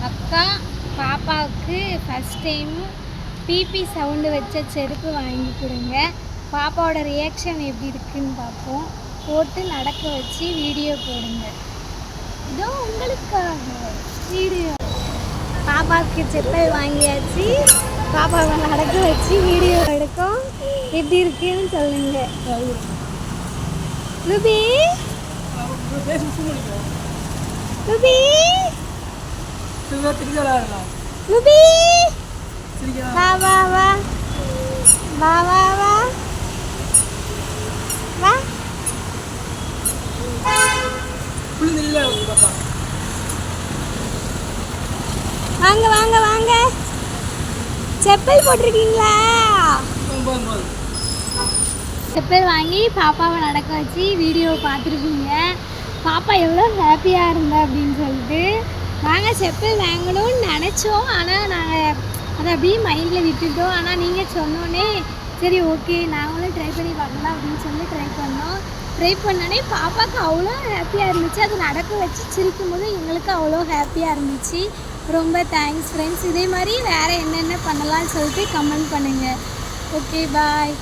அக்கா பாப்பாவுக்கு first time BP sound வச்ச செருப்பு வாங்கி கொடுங்க. பாப்பாவோட ரியாக்ஷன் எப்படி இருக்குன்னு பார்ப்போம். போட்டு நடக்க வச்சு வீடியோ போடுங்க. இதோ உங்களுக்காக வீடியோ. பாப்பாவுக்கு செப்பல் வாங்கியாச்சு. பாப்பாவை நடக்க வச்சு வீடியோ எடுக்கும். எப்படி இருக்குன்னு சொல்லுங்க. ருபி ருபி ருபி வா வா வா வா வா வா வா. வாங்க வாங்க வாங்க. செப்பல் போட்டிருக்கீங்களா? செப்பல் வாங்கி பாப்பாவை நடக்க வச்சு வீடியோ பார்த்துருக்கீங்க. பாப்பா எவ்வளோ ஹாப்பியாக இருந்தா அப்படின்னு சொல்லிட்டு. நாங்கள் செப்பல் வாங்கணும்னு நினச்சோம், ஆனால் நாங்கள் அதை அப்படியே மைண்டில் விட்டுட்டோம். ஆனால் நீங்கள் சொன்னோன்னே சரி ஓகே நாங்களும் ட்ரை பண்ணி பார்க்கலாம் அப்படின்னு சொல்லி ட்ரை பண்ணோம். ட்ரை பண்ணோடனே பாப்பாவுக்கு அவ்வளோ ஹாப்பியாக இருந்துச்சு. அது நடக்க வச்சு சிரிக்கும் போது எங்களுக்கு அவ்வளோ ஹாப்பியாக இருந்துச்சு. ரொம்ப தேங்க்ஸ் ஃப்ரெண்ட்ஸ். இதே மாதிரி வேறு என்னென்ன பண்ணலாம்னு சொல்லிட்டு கமெண்ட் பண்ணுங்கள். Okay bye.